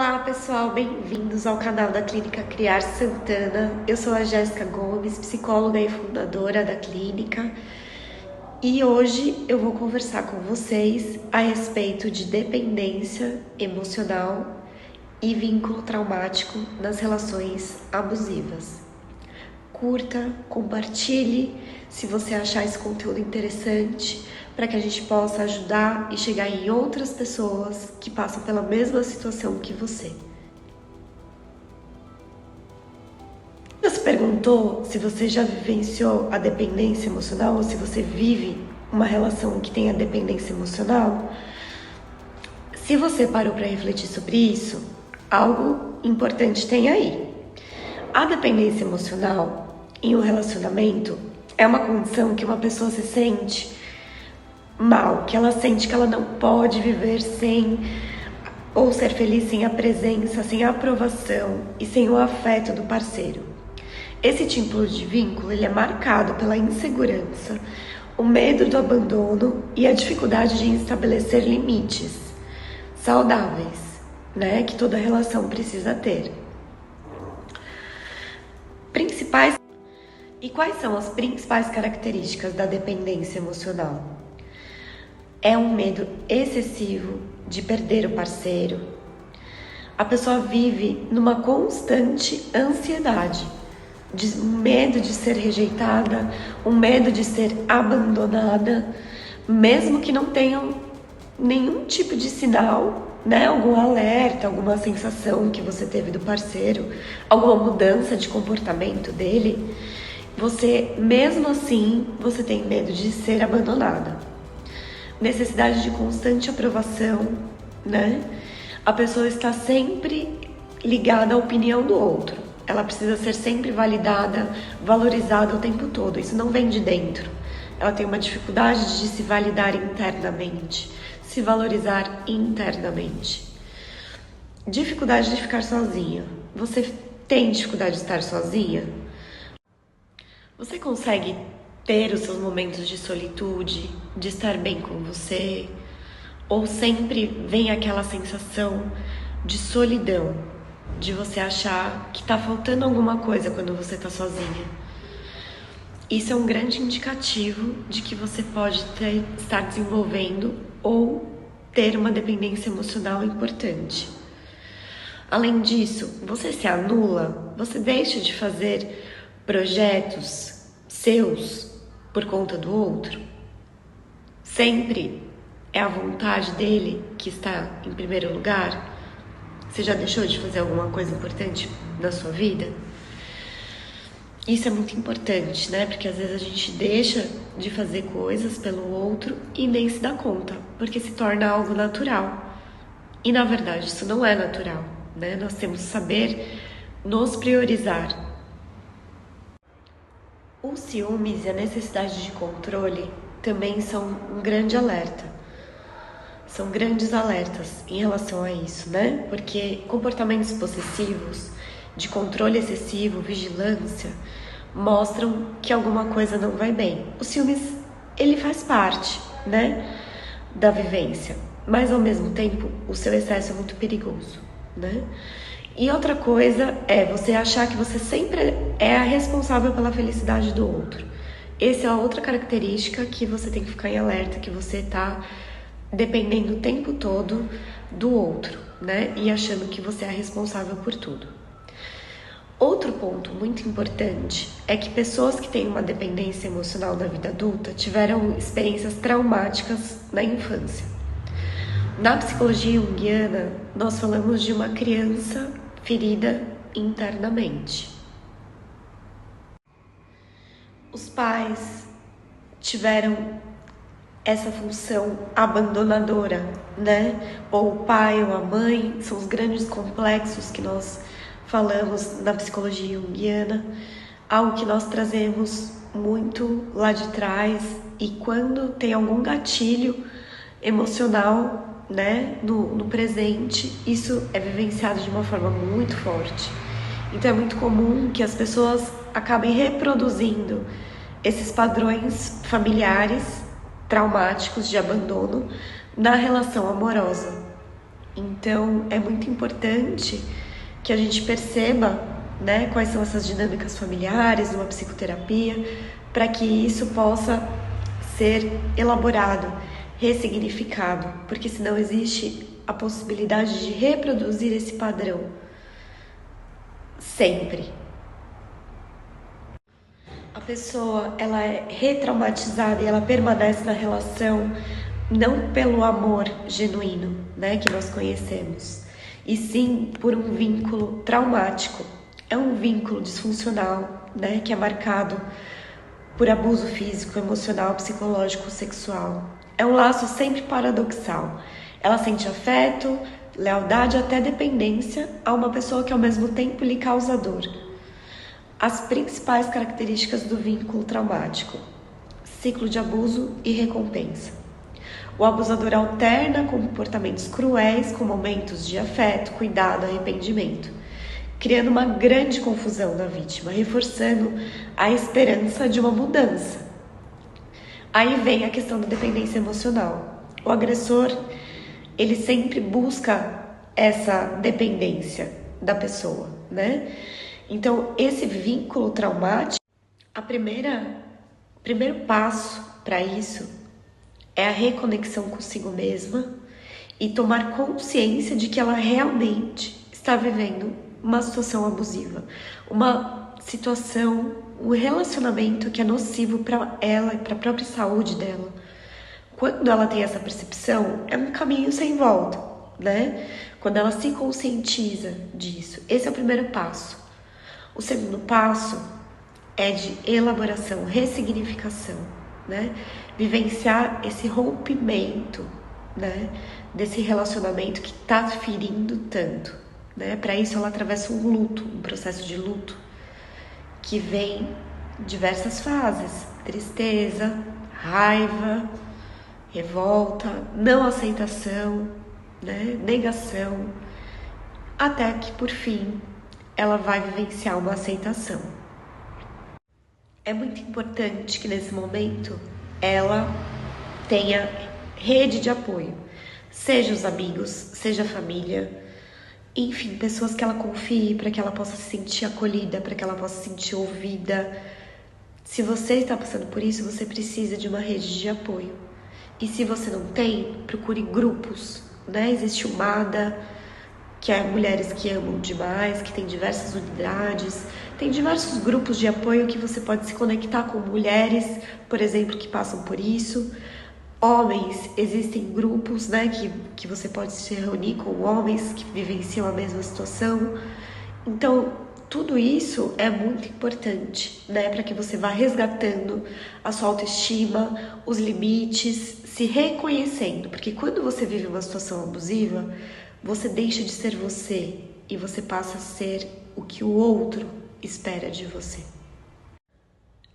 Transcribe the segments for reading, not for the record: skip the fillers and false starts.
Olá pessoal, bem-vindos ao canal da Clínica Criar Santana. Eu sou a Jéssica Gomes, psicóloga e fundadora da clínica, e hoje eu vou conversar com vocês a respeito de dependência emocional e vínculo traumático nas relações abusivas. Curta, compartilhe se você achar esse conteúdo interessante, para que a gente possa ajudar e chegar em outras pessoas que passam pela mesma situação que você. Você perguntou se você já vivenciou a dependência emocional ou se você vive uma relação que tem a dependência emocional? Se você parou para refletir sobre isso, algo importante tem aí. A dependência emocional em um relacionamento é uma condição que uma pessoa se sente mal, que ela sente que ela não pode viver sem, ou ser feliz sem a presença, sem a aprovação e sem o afeto do parceiro. Esse tipo de vínculo ele é marcado pela insegurança, o medo do abandono e a dificuldade de estabelecer limites saudáveis, que toda relação precisa ter. E quais são as principais características da dependência emocional? É um medo excessivo de perder o parceiro. A pessoa vive numa constante ansiedade, um medo de ser rejeitada, um medo de ser abandonada, mesmo que não tenham nenhum tipo de sinal, algum alerta, alguma sensação que você teve do parceiro, alguma mudança de comportamento dele, mesmo assim, você tem medo de ser abandonada. Necessidade de constante aprovação, A pessoa está sempre ligada à opinião do outro. Ela precisa ser sempre validada, valorizada o tempo todo. Isso não vem de dentro. Ela tem uma dificuldade de se validar internamente, se valorizar internamente. Dificuldade de ficar sozinha. Você tem dificuldade de estar sozinha? Você consegue ter os seus momentos de solitude, de estar bem com você? Ou sempre vem aquela sensação de solidão, de você achar que tá faltando alguma coisa quando você tá sozinha? Isso é um grande indicativo de que você pode estar desenvolvendo ou ter uma dependência emocional importante. Além disso, você se anula, você deixa de fazer projetos seus por conta do outro? Sempre é a vontade dele que está em primeiro lugar? Você já deixou de fazer alguma coisa importante na sua vida? Isso é muito importante, Porque às vezes a gente deixa de fazer coisas pelo outro e nem se dá conta, porque se torna algo natural. E na verdade isso não é natural, Nós temos que saber nos priorizar. Os ciúmes e a necessidade de controle também são um grande alerta. São grandes alertas em relação a isso, Porque comportamentos possessivos, de controle excessivo, vigilância, mostram que alguma coisa não vai bem. O ciúmes, ele faz parte, da vivência, mas ao mesmo tempo o seu excesso é muito perigoso, E outra coisa é você achar que você sempre é a responsável pela felicidade do outro. Essa é a outra característica que você tem que ficar em alerta, que você está dependendo o tempo todo do outro, E achando que você é a responsável por tudo. Outro ponto muito importante é que pessoas que têm uma dependência emocional na vida adulta tiveram experiências traumáticas na infância. Na psicologia junguiana, nós falamos de uma criança ferida internamente. Os pais tiveram essa função abandonadora, Ou o pai ou a mãe, são os grandes complexos que nós falamos na psicologia junguiana, algo que nós trazemos muito lá de trás, e quando tem algum gatilho emocional, no presente, isso é vivenciado de uma forma muito forte. Então é muito comum que as pessoas acabem reproduzindo esses padrões familiares traumáticos de abandono na relação amorosa. Então, é muito importante que a gente perceba, né, quais são essas dinâmicas familiares numa psicoterapia, para que isso possa ser elaborado, ressignificado, porque senão existe a possibilidade de reproduzir esse padrão sempre. A pessoa, ela é retraumatizada e ela permanece na relação não pelo amor genuíno, né, que nós conhecemos, e sim por um vínculo traumático. É um vínculo disfuncional, né, que é marcado por abuso físico, emocional, psicológico, sexual. É um laço sempre paradoxal. Ela sente afeto, lealdade, até dependência a uma pessoa que ao mesmo tempo lhe causa dor. As principais características do vínculo traumático: ciclo de abuso e recompensa. O abusador alterna comportamentos cruéis com momentos de afeto, cuidado, arrependimento, criando uma grande confusão na vítima, reforçando a esperança de uma mudança. Aí vem a questão da dependência emocional. O agressor, ele sempre busca essa dependência da pessoa, né? Então, esse vínculo traumático, o primeiro passo para isso é a reconexão consigo mesma e tomar consciência de que ela realmente está vivendo uma situação abusiva, uma situação, um relacionamento que é nocivo para ela e para a própria saúde dela. Quando ela tem essa percepção, é um caminho sem volta, né? Quando ela se conscientiza disso, esse é o primeiro passo. O segundo passo é de elaboração, ressignificação, né? Vivenciar esse rompimento, né? Desse relacionamento que tá ferindo tanto, né? Para isso ela atravessa um luto, um processo de luto que vem diversas fases: tristeza, raiva, revolta, não aceitação, né? Negação, até que por fim ela vai vivenciar uma aceitação. É muito importante que nesse momento ela tenha rede de apoio, seja os amigos, seja a família, enfim, pessoas que ela confie para que ela possa se sentir acolhida, para que ela possa se sentir ouvida. Se você está passando por isso, você precisa de uma rede de apoio. E se você não tem, procure grupos, né? Existe o MADA, que é Mulheres que Amam Demais, que tem diversas unidades, tem diversos grupos de apoio que você pode se conectar com mulheres, por exemplo, que passam por isso. Homens, existem grupos, né, que você pode se reunir com homens que vivenciam a mesma situação. Então, tudo isso é muito importante, né, para que você vá resgatando a sua autoestima, os limites, se reconhecendo, porque quando você vive uma situação abusiva, você deixa de ser você e você passa a ser o que o outro espera de você.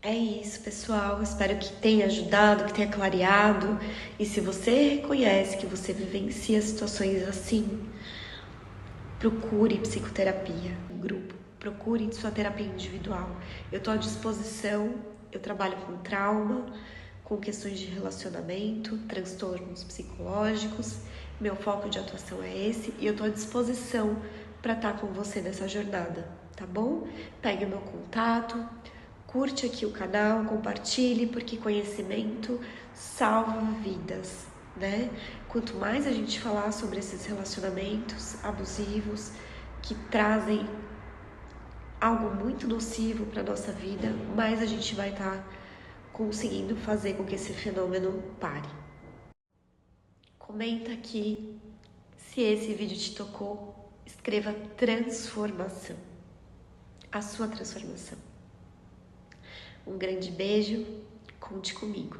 É isso, pessoal. Espero que tenha ajudado, que tenha clareado. E se você reconhece que você vivencia situações assim, procure psicoterapia, grupo. Procure sua terapia individual. Eu estou à disposição. Eu trabalho com trauma, com questões de relacionamento, transtornos psicológicos. Meu foco de atuação é esse e eu estou à disposição para estar com você nessa jornada, tá bom? Pegue o meu contato, curte aqui o canal, compartilhe, porque conhecimento salva vidas, né? Quanto mais a gente falar sobre esses relacionamentos abusivos que trazem algo muito nocivo para nossa vida, mais a gente vai estar conseguindo fazer com que esse fenômeno pare. Comenta aqui se esse vídeo te tocou, escreva transformação, a sua transformação. Um grande beijo, conte comigo.